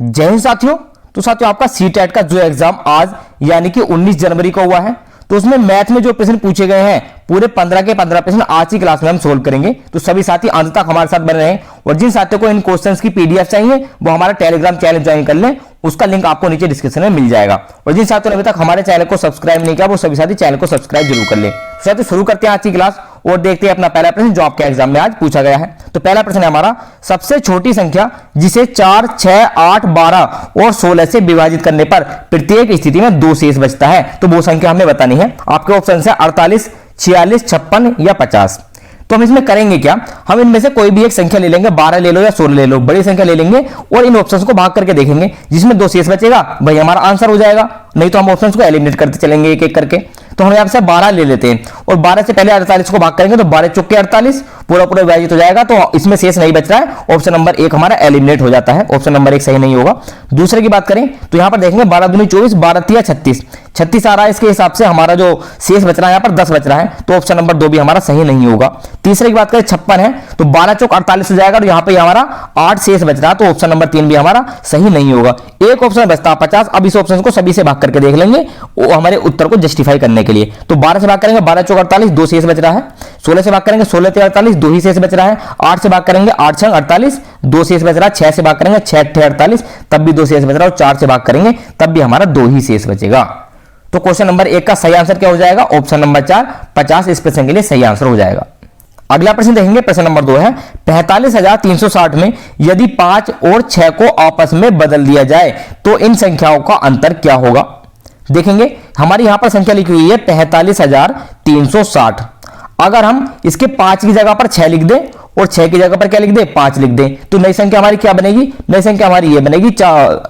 जय हिंद साथियों। तो साथियों, आपका सीटेट का जो एग्जाम आज यानी कि 19 जनवरी को हुआ है, तो उसमें मैथ में जो प्रश्न पूछे गए हैं पूरे 15 के 15 प्रश्न आज की क्लास में हम सोल्व करेंगे। तो सभी साथी अंत तक हमारे साथ बने रहें और जिन साथियों को इन क्वेश्चंस की पीडीएफ चाहिए वो हमारा टेलीग्राम चैनल ज्वाइन कर लें, उसका लिंक आपको नीचे डिस्क्रिप्शन में मिल जाएगा। और जिन साथियों ने अभी तक हमारे चैनल को सब्सक्राइब नहीं किया वो सभी साथी चैनल को सब्सक्राइब जरूर कर लें। साथियों, शुरू करते हैं आज की क्लास और देखते हैं अपना पहला प्रश्न जो आपके एग्जाम में आज पूछा गया है। तो पहला प्रश्न है हमारा, सबसे छोटी संख्या जिसे 4, 6, 8, 12 और 16 से विभाजित करने पर प्रत्येक स्थिति में 2 शेष बचता है, तो वो संख्या हमें बतानी है। आपके ऑप्शन है 48, 46, 56 या 50। तो हम इसमें करेंगे क्या, हम इनमें से कोई भी एक संख्या ले लेंगे, 12 ले लो या 16 ले लो, बड़ी संख्या ले लेंगे और इन ऑप्शंस को भाग करके देखेंगे, जिसमें 2 शेष बचेगा भाई हमारा आंसर हो जाएगा। नहीं तो हम ऑप्शंस को एलिमिनेट करते चलेंगे एक एक करके। तो हम यहां से 12 ले लेते हैं और 12 से पहले 48 को भाग करेंगे तो 12 चौके 48 पूरा पूरा विभाजित हो जाएगा, तो इसमें शेष नहीं बच रहा है। ऑप्शन नंबर 1 हमारा एलिमिनेट हो जाता है, ऑप्शन नंबर 1 सही नहीं होगा। दूसरे की बात करें तो यहां पर देखेंगे 12 दूनी 24, 12 तिया 36, 36 आ रहा है, इसके हिसाब से हमारा जो शेष बच रहा है यहाँ पर 10 बच रहा है, तो ऑप्शन नंबर 2 भी हमारा सही नहीं होगा। तीसरे की बात करें 56 है तो 12 चौक 48 हो जाएगा और यहाँ पे हमारा 8 शेष बच रहा है, तो ऑप्शन नंबर 3 भी हमारा सही नहीं होगा। एक ऑप्शन बचता है 50। अब इस ऑप्शन को सभी से भाग करके देख लेंगे वो हमारे उत्तर को जस्टिफाई करने के लिए। तो 12 से भाग करेंगे 12 चौक 48, 2 शेष बच रहा है। 16 से भाग करेंगे 16 तिया 48, 2 ही शेष बच रहा है। 8 से भाग करेंगे 8 छंग 48, 2 शेष बच रहा है। 6 से भाग करेंगे 6 अट्ठे 48, तब भी 2 शेष बच रहा है। और 4 से भाग करेंगे तब भी हमारा 2 ही शेष बचेगा। तो क्वेश्चन नंबर 1 का सही आंसर क्या हो जाएगा, ऑप्शन नंबर 4 50 इस प्रश्न के लिए सही आंसर हो जाएगा। अगला प्रश्न देखेंगे, प्रश्न नंबर 2 है 45,360 में यदि 5 और 6 को आपस में बदल दिया जाए तो इन संख्याओं का अंतर क्या होगा। देखेंगे हमारी यहां पर संख्या लिखी हुई है 45,360। अगर हम इसके 5 की जगह पर 6 लिख दें और 6 की जगह पर क्या लिख दें, 5 लिख दें, तो नई संख्या हमारी क्या बनेगी, नई संख्या हमारी ये बनेगी।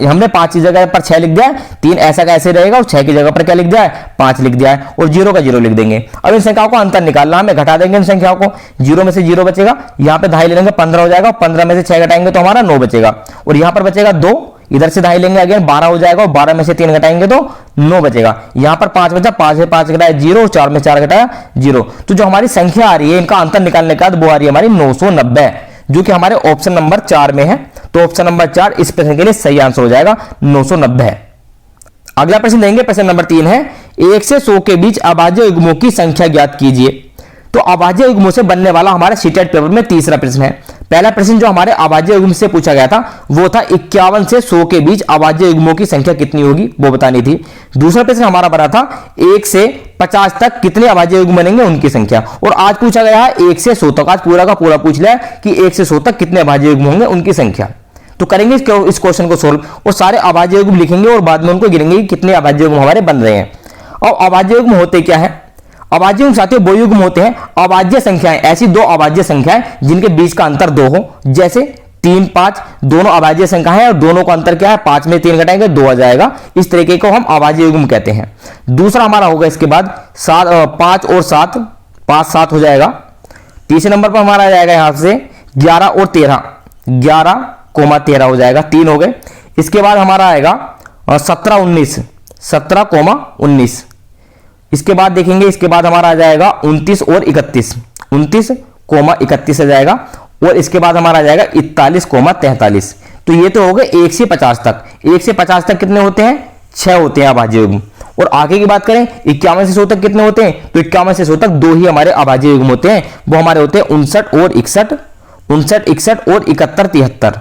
हमने 5 की जगह पर 6 लिख दिया है, 3 ऐसा का ऐसे रहेगा और 6 की जगह पर क्या लिख दिया है, 5 लिख दिया है और 0 का 0 लिख देंगे। अब इन संख्याओं को अंतर निकालना, हमें घटा देंगे इन संख्याओं को। 0 में से 0 बचेगा, यहां पे 2.5 ले लेंगे 15 हो जाएगा, 15 में से 6 घटाएंगे तो हमारा 9 बचेगा और यहां पर बचेगा 2, इधर से 2.5 लेंगे अगेन 12 हो जाएगा और 12 में से 3 घटाएंगे तो 9 बचेगा। यहां पर 5 बचा, 5 से 5 घटाया 0, 4 में 4 घटाया 0। तो जो हमारी संख्या आ रही है इनका अंतर निकालने के बाद वो आ रही है हमारी 990, जो कि हमारे ऑप्शन नंबर 4 में है। तो ऑप्शन नंबर 4 इस प्रश्न के लिए सही आंसर हो जाएगा, 990 है। अगला प्रश्न देंगे, प्रश्न नंबर 3 है 1 से 100 के बीच अभाज्य युग्मों की संख्या ज्ञात कीजिए। तो अभाज्य युग्मों से बनने वाला हमारे सीटेट पेपर में तीसरा प्रश्न है। पहला प्रश्न जो हमारे अभाज्य युग्म से पूछा गया था वो था 51 से 100 के बीच अभाज्य युग्मों की संख्या कितनी होगी, वो बतानी थी। दूसरा प्रश्न हमारा बना था 1 से 50 तक कितने अभाज्य युग्म बनेंगे उनकी संख्या। और आज पूछा गया है 1 से 100 तक, आज पूरा का पूरा पूछ लिया है कि 1 से 100 तक कितने अभाज्य युग्म होंगे उनकी संख्या। तो करेंगे इस क्वेश्चन को सोल्व और सारे अभाज्य युग्म लिखेंगे और बाद में उनको गिनेंगे कि कितने अभाज्य युग्म हमारे बन रहे हैं। और अभाज्य युग्म होते क्या है, अभाज्य युग्म साथियों वो युग्म होते हैं अभाज्य संख्याएं, ऐसी 2 अभाज्य संख्याएं जिनके बीच का अंतर 2 हो। जैसे 3, 5 दोनों अभाज्य संख्या है और दोनों का अंतर क्या है, 5 में 3 घटाएंगे 2 आ जाएगा। इस तरीके को हम अभाज्य युग्म कहते हैं। दूसरा हमारा होगा इसके बाद 5 और 7, 5 7 हो जाएगा। तीसरे नंबर पर हमारा आ जाएगा यहां से 11 और 13, 11,13 हो जाएगा, 3 हो गए। इसके बाद हमारा आएगा 17 19, 17,19। इसके बाद देखेंगे, इसके बाद हमारा आ जाएगा 29 और 31, 29,31 आ जाएगा। और इसके बाद हमारा आ जाएगा 41,43। तो ये तो हो गए 1 से 50 तक। 1 से 50 तक कितने होते हैं, 6 होते हैं अभाज्य युग्म। और आगे की बात करें 51 से 100 तक कितने होते हैं, तो 51 से 100 तक 2 ही हमारे अभाज्य युग्म होते हैं, वो हमारे होते हैं 59 और 61, 59 61 और 71 73,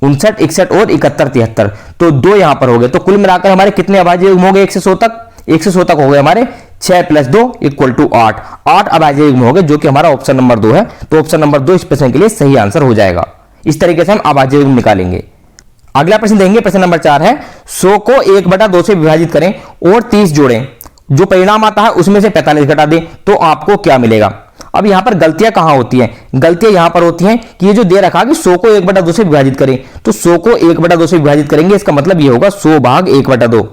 59 61 और 71 73। तो 2 यहां पर हो गए। तो कुल मिलाकर हमारे कितने अभाज्य युग्म हो गए 1 से 100 तक, 1 से 100 तक हो गए हमारे 6 + 2 = 8, 8 अभाज्य युग्म हो गए, जो कि हमारा ऑप्शन नंबर 2 है। तो ऑप्शन नंबर 2 इस प्रश्न के लिए सही आंसर हो जाएगा। इस तरीके से हम अभाज्य युग्म निकालेंगे। अगला प्रश्न देंगे, प्रश्न नंबर 4 है 100 को 1/2 से विभाजित करें और 30 जोड़ें, जो परिणाम आता है उसमें से 45 घटा दें तो आपको क्या मिलेगा। अब यहां पर गलतियां कहां होती हैं, गलतियां यहां पर होती हैं कि ये जो दे रखा कि 100 को 1/2 से विभाजित करें, तो 100 को 1/2 से विभाजित करेंगे, इसका मतलब ये होगा 100 भाग 1/2,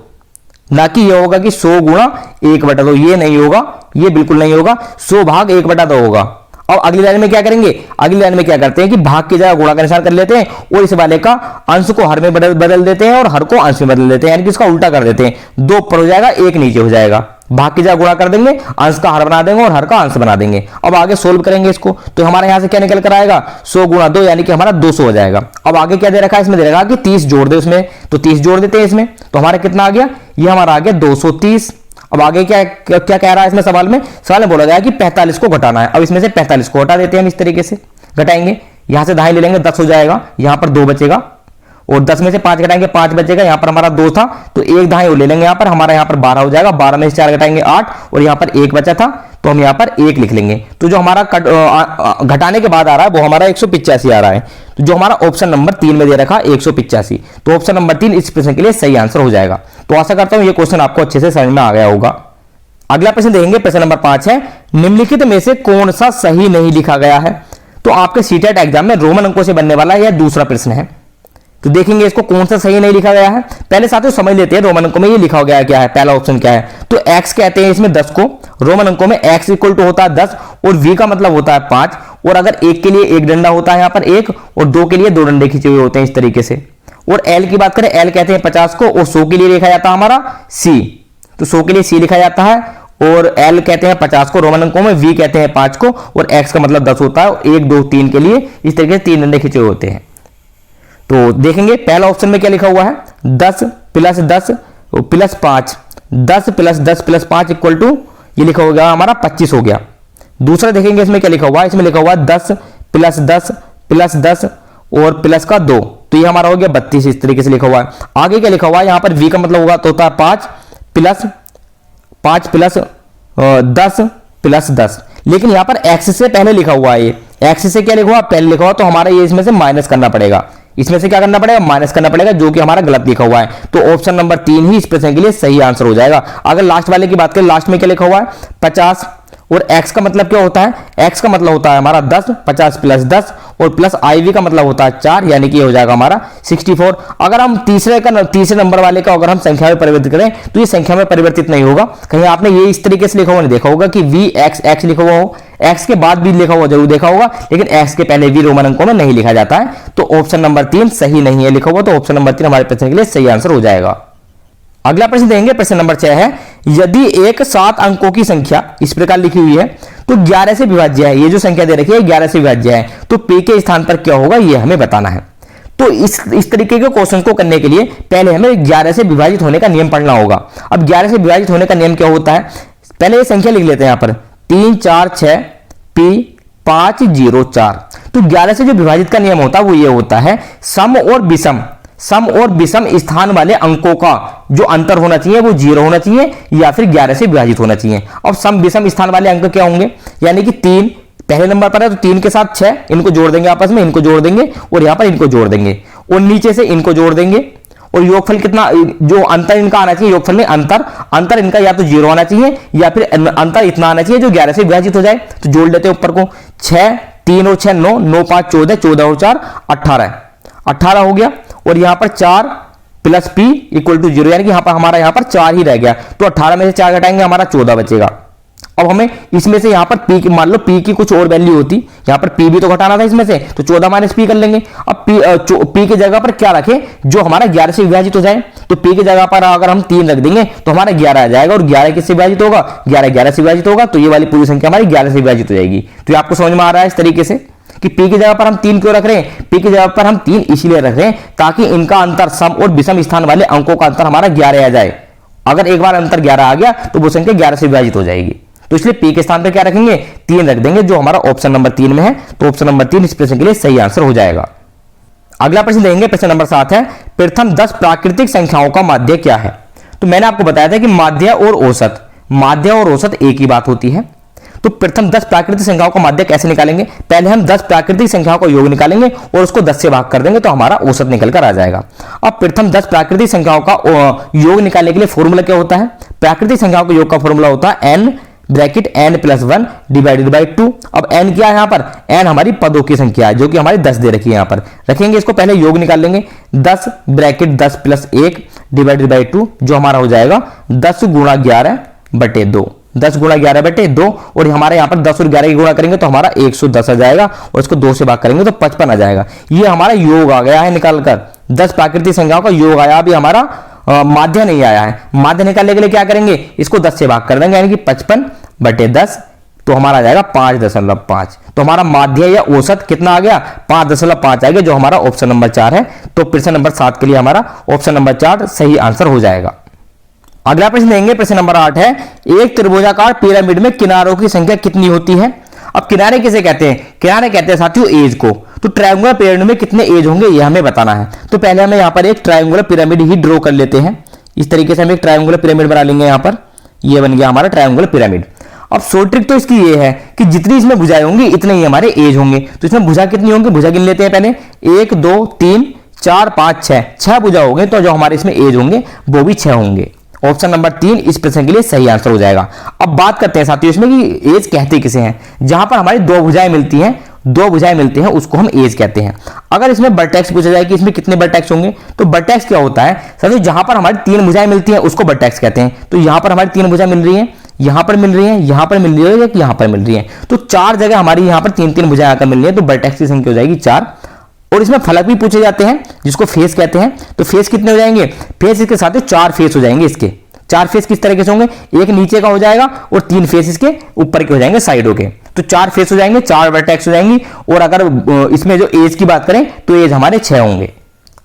ना कि ये होगा कि 100 गुणा 1/2। ये नहीं होगा, ये बिल्कुल नहीं होगा, 100 भाग 1/2 होगा। और अगली लाइन में क्या करेंगे, अगली लाइन में क्या करते हैं कि भाग की जगह गुणा का निशान कर लेते हैं और इस वाले का अंश को हर में बदल देते हैं और हर को अंश में बदल देते हैं, यानी कि इसका उल्टा कर देते हैं। 2 ऊपर हो जाएगा 1 नीचे हो जाएगा, भाग की जगह गुणा कर देंगे, अंश का हर बना देंगे और हर का अंश बना देंगे। अब आगे सोल्व करेंगे इसको, तो हमारे यहां से क्या निकल कर आएगा, 100 गुणा 2 यानी कि हमारा 200 हो जाएगा। अब आगे क्या दे रखा है, इसमें दे रखा कि 30 जोड़ दे उसमें, तो 30 जोड़ देते हैं इसमें, तो हमारा कितना आ गया, ये हमारा आ गया 230। अब आगे क्या क्या कह रहा है इसमें सवाल में बोला गया कि 45 को घटाना है। अब इसमें से 45 को हटा देते हैं हम, इस तरीके से घटाएंगे, यहां से दहाई ले लेंगे, 10 हो जाएगा, यहां पर 2 बचेगा और 10 में से 5 घटाएंगे 5 बचेगा, यहां पर हमारा 2 था तो एक दहाई और ले लेंगे, यहां पर हमारा यहां पर 12 हो जाएगा, 12 में से 4 घटाएंगे 8 और यहां पर 1 बचा था तो हम यहां पर 1 लिख लेंगे। तो जो हमारा घटाने के बाद आ रहा है वो हमारा 185 आ रहा है। तो जो हमारा ऑप्शन नंबर 3 में दे रखा 185, तो ऑप्शन नंबर 3 इस प्रश्न के लिए सही आंसर हो जाएगा। तो आशा करता हूं ये क्वेश्चन आपको अच्छे से समझ में आ गया होगा। अगला प्रश्न देखेंगे, प्रश्न नंबर 5 है, निम्नलिखित में से कौन सा सही नहीं लिखा गया है। तो आपके सीटेट एग्जाम में रोमन अंकों से बनने वाला यह दूसरा प्रश्न है, तो देखेंगे इसको कौन सा सही नहीं लिखा गया है। पहले साथियों समझ लेते हैं रोमन अंकों में ये लिखा गया क्या है। पहला ऑप्शन क्या है, तो x कहते हैं इसमें 10 को, रोमन अंकों में x इक्वल टू होता है 10 और v का मतलब होता है 5, और अगर एक के लिए एक डंडा होता है यहाँ पर 1 और 2 के लिए 2 डंडे खींचे हुए होते हैं इस तरीके से। और l की बात करें, l कहते हैं 50 को और 100 के लिए लिखा जाता है हमारा c, तो 100 के लिए c लिखा जाता है और l कहते हैं 50 को रोमन अंकों में, v कहते हैं 5 को और x का मतलब 10 होता है, 1 2 3 के लिए इस तरीके से 3 डंडे खींचे हुए होते हैं। तो देखेंगे पहला ऑप्शन में क्या लिखा हुआ है, 10 plus 10 plus 5, 10 plus 10 plus 5 equal to ये लिखा होगा हमारा 25 हो गया। दूसरा देखेंगे इसमें क्या लिखा हुआ है, इसमें लिखा हुआ है 10 प्लस 10 प्लस 10 और प्लस का 2, तो ये हमारा हो गया 32 इस तरीके से लिखा हुआ है। आगे क्या लिखा हुआ है, यहाँ पर v का मतलब होगा तो होता है 5 प्लस 10 प्लस 10, लेकिन यहाँ पर x से पहले लिखा हुआ है, ये x से क्या लिखा हुआ पहले लिखा हुआ, तो हमारा ये इसमें से माइनस करना पड़ेगा, इसमें से क्या करना पड़ेगा, माइनस करना पड़ेगा, जो कि हमारा गलत लिखा हुआ है। तो ऑप्शन नंबर 3 ही इस प्रश्न के लिए सही आंसर हो जाएगा। अगर लास्ट वाले की बात करें, लास्ट में क्या लिखा हुआ है 50 और x का मतलब क्या होता है, x का मतलब होता है हमारा 10, 50 प्लस 10 और प्लस iv का मतलब होता है 4, यानी कि ये हो जाएगा हमारा 64। अगर हम तीसरे नंबर वाले का अगर हम संख्या में परिवर्तित करें तो ये संख्या में परिवर्तित नहीं होगा। कहीं आपने ये इस तरीके से लिखा हुआ नहीं देखा होगा कि vx लिखा हुआ हो, x के बाद भी लिखा हुआ जरूर देखा होगा, लेकिन x के पहले भी रोमन अंकों में नहीं लिखा जाता है। तो ऑप्शन नंबर 3 सही नहीं है लिखा हुआ, तो ऑप्शन नंबर 3 हमारे प्रश्न के लिए सही आंसर हो जाएगा। अगला प्रश्न देंगे, प्रश्न नंबर 6 है, यदि एक 7 अंकों की संख्या इस प्रकार लिखी हुई है तो 11 से विभाज्य है, ये जो संख्या दे रखी है 11 से विभाज्य है, तो p के स्थान पर क्या होगा ये हमें बताना है। तो इस तरीके के क्वेश्चन को करने के लिए पहले हमें 11 से विभाजित होने का नियम पढ़ना होगा। अब 11 से विभाजित होने का नियम क्या होता है, पहले ये संख्या लिख लेते हैं यहाँ पर 3 4 6 p 5 0 4। तो 11 से जो विभाजित का नियम होता है वो ये होता है, सम और विषम स्थान वाले अंकों का जो अंतर होना चाहिए वो 0 होना चाहिए या फिर 11 से विभाजित होना चाहिए। अब सम विषम स्थान वाले अंक क्या होंगे, यानी कि 3 पहले नंबर पर है तो 3 के साथ 6 इनको जोड़ देंगे, आपस में इनको जोड़ देंगे और यहाँ पर इनको जोड़ देंगे और नीचे से इनको जोड़ देंगे और योगफल कितना, जो अंतर इनका आना चाहिए योगफल में अंतर इनका या तो 0 आना चाहिए या फिर अंतर इतना आना चाहिए जो 11 से विभाजित हो जाए। तो जोड़ लेते हैं ऊपर को, 6 3 और 6 9 9 5 14 14 और 4 18 हो गया और यहाँ पर 4 प्लस p इक्वल टू 0, यानी कि यहाँ पर हमारा यहाँ पर 4 ही रह गया। तो 18 में से 4 घटाएंगे हमारा 14 बचेगा। अब हमें इसमें से यहाँ पर p की, मान लो p की कुछ और वैल्यू होती, यहाँ पर p भी तो घटाना था इसमें से, तो 14 माइनस p कर लेंगे। अब p की जगह पर क्या रखें जो हमारा 11 से विभाजित हो जाए, तो p की जगह पर अगर हम 3 रख देंगे तो हमारा 11 आ जाएगा और 11 किससे विभाजित होगा, 11 से विभाजित होगा, तो ये वाली पूरी संख्या हमारी 11 से विभाजित हो जाएगी। तो ये आपको समझ में आ रहा है इस तरीके से कि p की जगह पर हम 3 क्यों रख रहे हैं, p की जगह पर हम 3 इसलिए रख रहे हैं ताकि इनका अंतर सम और विषम स्थान वाले अंकों का अंतर हमारा 11 आ जाए। अगर एक बार अंतर 11 आ गया तो वो संख्या 11 से विभाजित हो जाएगी, तो इसलिए p के स्थान पर क्या रखेंगे, 3 रख देंगे, जो हमारा ऑप्शन नंबर 3 में है। तो ऑप्शन नंबर 3 इस प्रश्न के लिए सही आंसर हो जाएगा। अगला प्रश्न देंगे, प्रश्न नंबर 7 है, प्रथम 10 प्राकृतिक संख्याओं का माध्य क्या है। तो मैंने आपको बताया था कि माध्य और औसत एक ही बात होती है। तो प्रथम 10 प्राकृतिक संख्याओं का माध्य कैसे निकालेंगे, पहले हम 10 प्राकृतिक संख्याओं का योग निकालेंगे और उसको 10 से भाग कर देंगे तो हमारा औसत निकल कर आ जाएगा। अब प्रथम 10 प्राकृतिक संख्याओं का योग निकालने के लिए फॉर्मूला क्या होता है, प्राकृतिक संख्याओं के योग का फॉर्मूला होता है n bracket n plus 1 divided by 2। अब n क्या है यहाँ पर, n हमारी पदों की संख्या है जो कि हमारी 10 दे रखी है, यहाँ पर रखेंगे इसको, पहले योग निकाल लेंगे, 10 ब्रैकेट 10 प्लस 1 डिवाइडेड बाई 2, जो हमारा हो जाएगा 10 गुणा 11 बटे 2, 10 गुणा 11 बटे 2, और हमारे यहाँ पर 10 और 11 की गुणा करेंगे तो हमारा 110 आ जाएगा और इसको 2 से भाग करेंगे तो 55 आ जाएगा। ये हमारा योग आ गया है निकाल कर, 10 प्राकृतिक संख्याओं का योग आया अभी हमारा माध्य नहीं आया है। माध्य निकालने के लिए क्या करेंगे, इसको 10 से भाग कर देंगे, यानी कि 55/10, तो हमारा आ जाएगा 5.5। तो हमारा माध्य या औसत कितना आ गया, 5.5 आ गया, जो हमारा ऑप्शन नंबर 4 है। तो प्रश्न नंबर 7 के लिए हमारा ऑप्शन नंबर 4 सही आंसर हो जाएगा। अगला प्रश्न देंगे, प्रश्न नंबर 8 है, एक त्रिभुजाकार पिरामिड में किनारों की संख्या कितनी होती है। अब किनारे किसे कहते हैं, किनारे कहते हैं साथियों एज को। तो ट्रायंगुलर पिरामिड में कितने एज होंगे ये हमें बताना है। तो पहले हमें यहाँ पर एक ट्रायंगुलर पिरामिड ही ड्रॉ कर लेते हैं। इस तरीके से हम एक ट्रायंगुलर पिरामिड बना लेंगे। यहाँ पर ये बन गया हमारा ट्रायंगुलर पिरामिड। अब शॉर्ट ट्रिक तो इसकी ये है कि जितनी इसमें भुजाएं होंगी इतने ही हमारे एज होंगे। तो इसमें भुजा कितनी होंगी, भुजा गिन लेते हैं पहले, 1 2 3 4 5 6 भुजा होंगे। तो जो हमारे इसमें एज होंगे वो भी 6 होंगे। ऑप्शन नंबर 3 इस प्रश्न के लिए सही आंसर हो जाएगा। अब बात करते हैं साथियों इसमें कि एज कहते किसे हैं। जहां पर हमारी दो भुजाएं मिलती हैं, दो भुजाएं मिलती हैं, उसको हम एज कहते हैं। अगर इसमें वर्टेक्स पूछा जाए कि इसमें कितने वर्टेक्स होंगे, तो वर्टेक्स क्या होता है साथियों, जहां पर हमारी 3 भुजाएं मिलती हैं उसको वर्टेक्स कहते हैं। तो यहां पर हमारी 3 भुजाएं मिल रही हैं, यहां पर मिल रही है, यहां पर मिल रही है, यहां पर मिल रही है। तो 4 जगह हमारी यहां पर 3 भुजाएं आकर मिल रही है। तो वर्टेक्स की संख्या हो जाएगी 4। और इसमें फलक भी पूछे जाते हैं जिसको फेस कहते हैं। तो फेस कितने हो जाएंगे, फेस इसके साथ 4 फेस हो जाएंगे। इसके 4 फेस किस तरीके से होंगे, एक नीचे का हो जाएगा और 3 फेस इसके ऊपर के हो जाएंगे, साइडों के। तो 4 फेस हो जाएंगे, 4 वर्टेक्स हो जाएंगी। और अगर इसमें जो एज की बात करें तो एज हमारे 6 होंगे।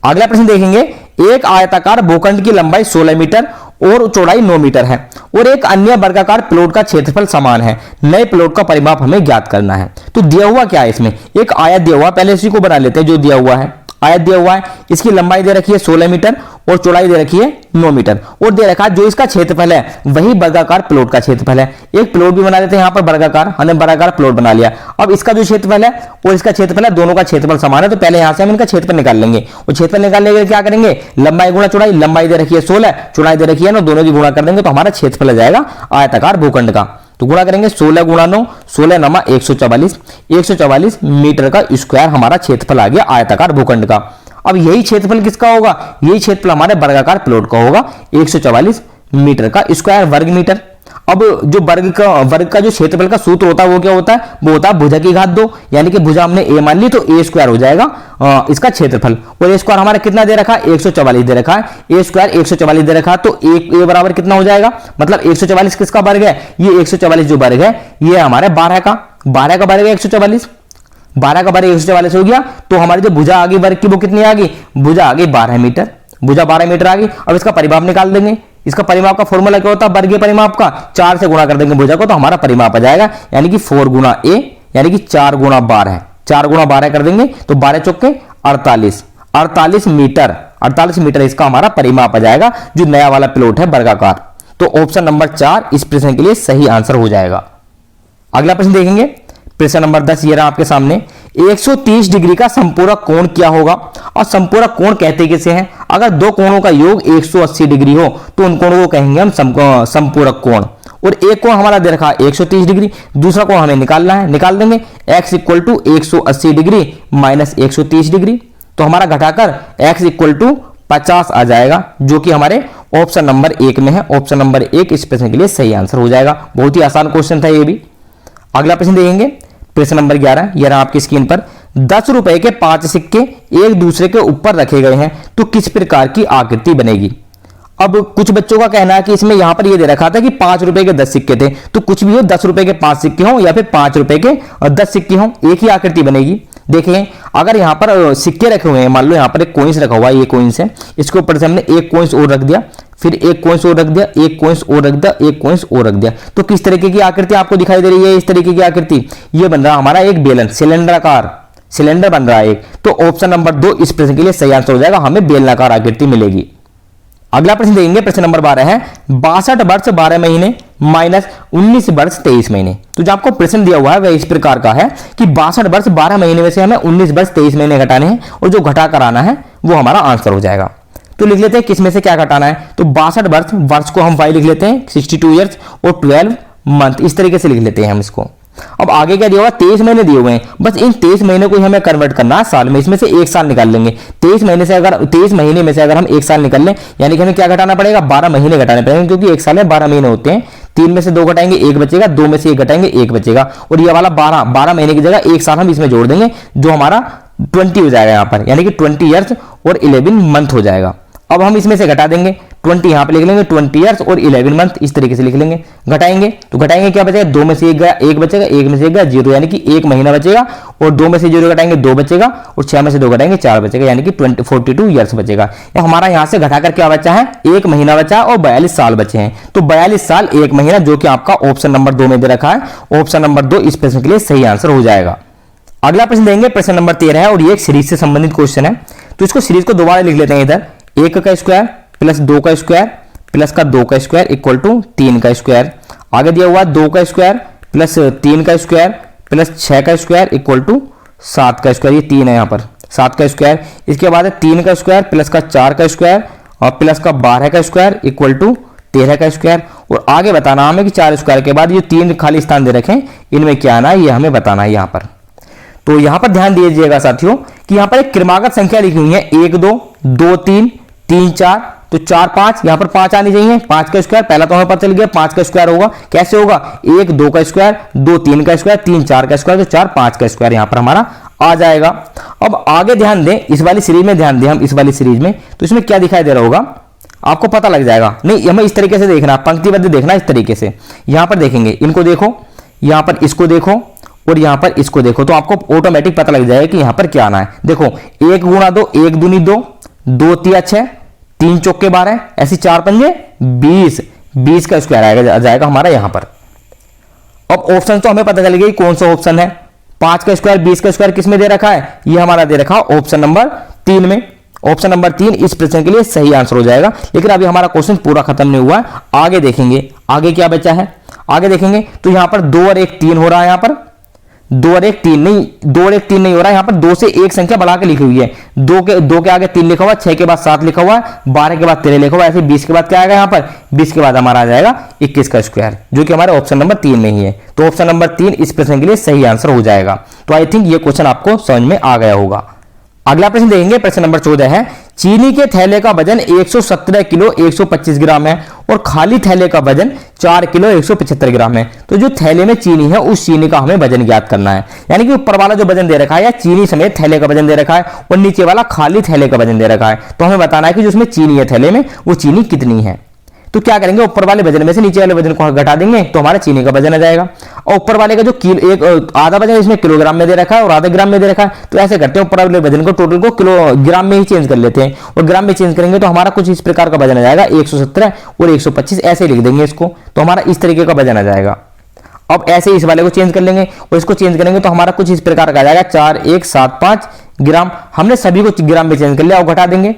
अगला प्रश्न देखेंगे, एक आयताकार भूखंड की लंबाई 16 मीटर और चौड़ाई 9 मीटर है और एक अन्य वर्गाकार प्लॉट का क्षेत्रफल समान है। नए प्लॉट का परिमाप हमें ज्ञात करना है। तो दिया हुआ क्या है, इसमें एक आयत दिया हुआ, पहले इसी को बना लेते हैं। जो दिया हुआ है आयत दिया हुआ है, इसकी लंबाई दे रखी है 16 मीटर और चौड़ाई दे रखी है 9 मीटर और दे रखा है जो इसका क्षेत्रफल है वही वर्गाकार प्लॉट का क्षेत्रफल है। एक प्लॉट भी बना देते हैं यहाँ पर वर्गाकार, हमने वर्गाकार प्लॉट बना लिया। अब इसका जो क्षेत्रफल है और इसका क्षेत्रफल है, दोनों का क्षेत्रफल समान है। तो पहले यहां से हम इनका क्षेत्रफल निकाल लेंगे और क्षेत्रफल निकालने के लिए क्या करेंगे, लंबाई गुणा चौड़ाई। लंबाई दे रखी है 16, चौड़ाई दे रखी है 9, दोनों की गुणा कर देंगे तो हमारा क्षेत्रफल आ जाएगा आयताकार भूखंड का। तो गुणा करेंगे 16 गुणा 9, 16 9 144, 144 मीटर का स्क्वायर हमारा क्षेत्रफल आ गया आयताकार भूखंड का। अब यही क्षेत्रफल किसका होगा, यही क्षेत्रफल हमारे वर्गाकार प्लॉट का होगा, 144 मीटर का स्क्वायर वर्ग मीटर। अब जो वर्ग का जो क्षेत्रफल का सूत्र होता है वो क्या होता है, वो होता है भुजा की घात 2, यानी कि भुजा हमने a मान ली तो a स्क्वायर हो जाएगा इसका क्षेत्रफल। और a स्क्वायर हमारा कितना दे रखा है, 144 दे रखा है। a स्क्वायर 144 दे रखा है तो a बराबर कितना हो जाएगा, मतलब 144 किसका वर्ग है, ये 144 जो वर्ग है ये हमारे 12 का वर्ग है 144। 12 का वर्ग 144 हो गया। तो हमारी जो भुजा आ गई वर्ग की वो कितनी आ गई, भुजा आ गई 12 मीटर, भुजा 12 मीटर आ गई। अब इसका परिमाप निकाल देंगे। इसका परिमाप का फॉर्मूला क्या होता है, वर्गीय परिमाप का, 4 से गुणा कर देंगे भुजा को तो हमारा परिमाप आ जाएगा, यानी कि 4 गुणा a, यानी कि 4 गुणा 12, 4 गुणा 12 कर देंगे तो 12 चौके 48 मीटर, 48 मीटर इसका हमारा परिमाप आ जाएगा, जो नया वाला प्लॉट है वर्गाकार। तो ऑप्शन नंबर 4 इस प्रश्न के लिए सही आंसर हो जाएगा। अगला प्रश्न देखेंगे, प्रश्न नंबर 10 ये रहा आपके सामने। 130 डिग्री का संपूरक कोण क्या होगा, और संपूरक कोण कहते किसे हैं। अगर दो कोणों का योग 180 डिग्री हो तो उन कोणों को कहेंगे हम संपूरक कोण। और एक कोण हमारा दे रखा है 130 डिग्री, दूसरा कोण हमें निकालना है, निकाल देंगे। x equal to 180 degree minus 130 degree, तो हमारा घटाकर x इक्वल टू 50 आ जाएगा, जो कि हमारे ऑप्शन नंबर 1 में है। ऑप्शन नंबर 1 इस प्रश्न के लिए सही आंसर हो जाएगा। बहुत ही आसान क्वेश्चन था ये भी। अगला प्रश्न देखेंगे, प्रश्न नंबर 11 ये रहा आपकी स्क्रीन पर। 10 रुपए के 5 सिक्के एक दूसरे के ऊपर रखे गए हैं तो किस प्रकार की आकृति बनेगी। अब कुछ बच्चों का कहना है कि इसमें यहां पर ये दे रखा था कि 5 रुपए के 10 सिक्के थे, तो कुछ भी हो 10 रुपए के 5 सिक्के हों या फिर 5 रुपए के 10 सिक्के हों, एक ही आकृति बनेगी। देखिए अगर यहाँ पर सिक्के रखे हुए हैं, मान लो यहाँ पर एक कॉइन्स रखा हुआ है, ये कॉइन्स है, इसके ऊपर से हमने एक कॉइन्स और रख दिया, फिर एक कॉइन्स और रख दिया, एक कॉइन्स और रख दिया, एक कॉइन्स और रख दिया, तो किस तरीके की आकृति आपको दिखाई दे रही है, इस तरीके की आकृति। ये बन रहा हमारा एक बेलन, सिलेंडराकार सिलेंडर बन रहा है एक। तो ऑप्शन नंबर 2 इस प्रश्न के लिए सही आंसर हो जाएगा, हमें बेलनाकार आकृति मिलेगी। अगला प्रश्न देखेंगे, प्रश्न नंबर 12 है 62 वर्ष 12 महीने माइनस 19 वर्ष 23 महीने। तो जो आपको प्रश्न दिया हुआ है वह इस प्रकार का है कि 62 वर्ष 12 महीने में से हमें 19 वर्ष 23 महीने घटाने हैं और जो घटा कर आना है वो हमारा आंसर हो जाएगा। तो लिख लेते हैं किसमें से क्या घटाना है। तो 62 वर्ष को हम y लिख लेते हैं 62 ईयर्स और 12 मंथ, इस तरीके से लिख लेते हैं हम इसको। अब आगे क्या दिया हुआ, 23 महीने दिए हुए हैं, बस इन 23 महीने को ही हमें कन्वर्ट करना है साल में। इसमें से एक साल निकाल लेंगे। 23 महीने में से अगर हम एक साल निकाल लें, यानी कि हमें क्या घटाना पड़ेगा, 12 महीने घटाने पड़ेंगे, क्योंकि एक साल में 12 महीने होते हैं। 3 में से 2 घटाएंगे 1 बचेगा, 2 में से 1 घटाएंगे 1 बचेगा, और ये वाला 12 महीने की जगह एक साल हम इसमें जोड़ देंगे, जो हमारा 20 हो जाएगा यहाँ पर, यानी कि 20 ईयर्स और 11 मंथ हो जाएगा। अब हम इसमें से घटा देंगे, 20 यहाँ पे लिख लेंगे 20 ईयर्स और 11 मंथ, इस तरीके से लिख लेंगे। घटाएंगे तो घटाएंगे क्या बचेगा, 2 में से 1 गया 1 बचेगा, 1 में से 1 गया 0, यानी कि 1 महीना बचेगा, और 2 में से 0 घटाएंगे 2 बचेगा, और 6 में से 2 घटाएंगे 4 बचेगा, यानी कि 42 ईयर्स बचेगा। या हमारा यहाँ से घटाकर क्या बचा है, 1 महीना बचा और 42 साल बचे हैं। तो 42 साल 1 महीना, जो कि आपका ऑप्शन नंबर 2 में दे रखा है, ऑप्शन नंबर 2 इस प्रश्न के लिए सही आंसर हो जाएगा। अगला प्रश्न देंगे, प्रश्न नंबर 13 है और ये एक सीरीज से संबंधित क्वेश्चन है। तो इसको सीरीज को दोबारा लिख लेते हैं इधर, 1 का स्क्वायर प्लस 2 का स्क्वायर प्लस का 2 का स्क्वायर इक्वल टू 3 का स्क्वायर। आगे दिया हुआ 2 का स्क्वायर प्लस 3 का स्क्वायर प्लस 6 का स्क्वायर इक्वल टू 7 का स्क्वायर, ये 3 है यहाँ पर 7 का स्क्वायर। इसके बाद है 3 का स्क्वायर प्लस का 4 का स्क्वायर और प्लस का 12 का स्क्वायर इक्वल टू 13 का स्क्वायर। और आगे बताना हमें कि 4 स्क्वायर के बाद ये 3 खाली स्थान दे रखे हैं, इनमें क्या आना है ये हमें बताना है यहाँ पर। तो यहां पर ध्यान दीजिएगा साथियों कि यहां पर एक क्रमागत संख्या लिखी हुई है, 1 2 2 3 3 4, तो 4 5, यहां पर 5 आनी चाहिए। 5 का स्क्वायर पहला तो हमें पता चल गया 5 का स्क्वायर होगा, कैसे होगा, 1 2 का स्क्वायर 2 3 का स्क्वायर 3 4 का स्क्वायर, तो 4 5 का स्क्वायर यहां पर हमारा आ जाएगा। अब आगे ध्यान दें, इस वाली सीरीज में ध्यान दें हम, इस वाली सीरीज में तो इसमें क्या दिखाई दे रहा होगा आपको पता लग जाएगा। नहीं, हमें इस तरीके से देखना, पंक्तिबद्ध देखना, इस तरीके से यहां पर देखेंगे, इनको देखो, यहां पर इसको देखो और यहां पर इसको देखो, तो आपको ऑटोमेटिक पता लग जाएगा कि यहां पर क्या आना है। देखो 1 गुणा 2, 1 दूनी 2, 2 तिया 6, 3 चौके 12, ऐसी 4 पंजे 20, 20 का स्क्वायर आ जाएगा हमारा यहां पर। अब ऑप्शन तो हमें पता चल गया कौन सा ऑप्शन है, 5 का स्क्वायर 20 का स्क्वायर किस में दे रखा है, ये हमारा दे रखा है ऑप्शन नंबर 3 में। ऑप्शन नंबर 3 इस प्रश्न के लिए सही आंसर हो जाएगा। लेकिन अभी हमारा क्वेश्चन पूरा खत्म नहीं हुआ है, आगे देखेंगे आगे क्या बचा है। आगे देखेंगे तो यहां पर 2 और 1 3 हो रहा है, यहां पर 2 और 1 3 नहीं, 2 और 1 3 नहीं हो रहा है, यहां पर 2 से एक संख्या बढ़ा के लिखी हुई है। 2 के आगे 3 लिखा हुआ है, 6 के बाद 7 लिखा हुआ है, 12 के बाद 13 लिखा हुआ है, ऐसे 20 के बाद क्या आएगा यहां पर, 20 के बाद हमारा आ जाएगा 21 का स्क्वायर, जो कि हमारे ऑप्शन नंबर 3 में ही है। तो ऑप्शन नंबर 3 इस प्रश्न के लिए सही आंसर हो जाएगा। तो आई थिंक ये क्वेश्चन आपको समझ में आ गया होगा। अगला प्रश्न देखेंगे, प्रश्न नंबर 14 है, चीनी के थैले का वजन 117 किलो 125 ग्राम है और खाली थैले का वजन 4 किलो 175 ग्राम है। तो जो थैले में चीनी है उस चीनी का हमें वजन ज्ञात करना है। यानी कि ऊपर वाला जो वजन दे रखा है या चीनी समेत थैले का वजन दे रखा है और नीचे वाला खाली थैले का वजन दे रखा है, तो हमें बताना है कि जो उसमें चीनी है थैले में वो चीनी कितनी है। तो क्या करेंगे, ऊपर वाले वजन में से नीचे वाले वजन को घटा देंगे तो हमारा चीनी का वजन आ जाएगा। और ऊपर वाले का जो किलो एक आधा वजन इसमें किलोग्राम में दे रखा है और आधा ग्राम में दे रखा है, तो ऐसे करते हैं ऊपर वाले वजन को टोटल को किलोग्राम में ही चेंज कर लेते हैं और ग्राम में चेंज करेंगे तो हमारा कुछ इस प्रकार का वजन आ जाएगा, 117 और 125 ऐसे लिख देंगे इसको, तो हमारा इस तरीके का वजन आ जाएगा। अब ऐसे इस वाले को चेंज कर लेंगे और इसको चेंज करेंगे तो हमारा कुछ इस प्रकार का आ जाएगा 4175 ग्राम। हमने सभी को ग्राम में चेंज कर लिया और घटा देंगे,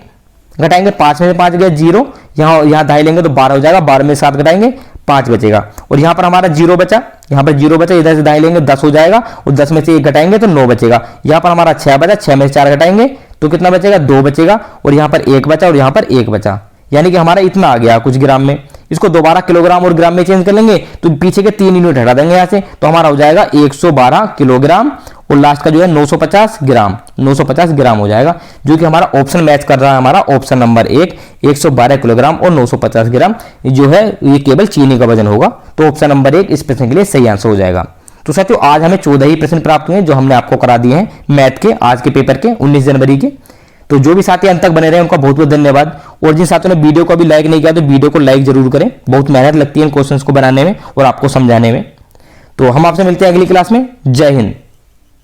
घटाएंगे 5 में से 5 गया 0, यहाँ दाई लेंगे तो 12 हो जाएगा, 12 में 7 घटाएंगे 5 बचेगा और यहाँ पर हमारा 0 बचा, यहाँ पर 0 बचा, इधर से दाई लेंगे 10 हो जाएगा और 10 में से 1 घटाएंगे तो 9 बचेगा। यहाँ पर हमारा 6 बचा, 6 में से 4 घटाएंगे तो कितना बचेगा, 2 बचेगा और यहाँ पर 1 बचा और यहाँ पर 1 बचा, यानी कि हमारा इतना आ गया कुछ ग्राम में। इसको दोबारा किलोग्राम और ग्राम में चेंज कर लेंगे तो पीछे के 3 यूनिट हटा देंगे यहाँ से, तो हमारा हो जाएगा 112 किलोग्राम और लास्ट का जो है 950 ग्राम, 950 ग्राम हो जाएगा, जो कि हमारा ऑप्शन मैच कर रहा है, हमारा ऑप्शन नंबर 1 112 किलोग्राम और 950 ग्राम जो है ये केवल चीनी का वजन होगा। तो ऑप्शन नंबर 1 इस प्रश्न के लिए सही आंसर हो जाएगा। तो साथियों आज हमें 14 ही प्रश्न प्राप्त हुए जो हमने आपको करा दिए हैं मैथ के आज के पेपर के 19 जनवरी के। तो जो भी साथी अंत तक बने रहे उनका बहुत बहुत धन्यवाद। और जिन साथियों ने वीडियो को अभी लाइक नहीं किया तो वीडियो को लाइक जरूर करें, बहुत मेहनत लगती है इन क्वेश्चंस को बनाने में और आपको समझाने में। तो हम आपसे मिलते हैं अगली क्लास में। जय हिंद।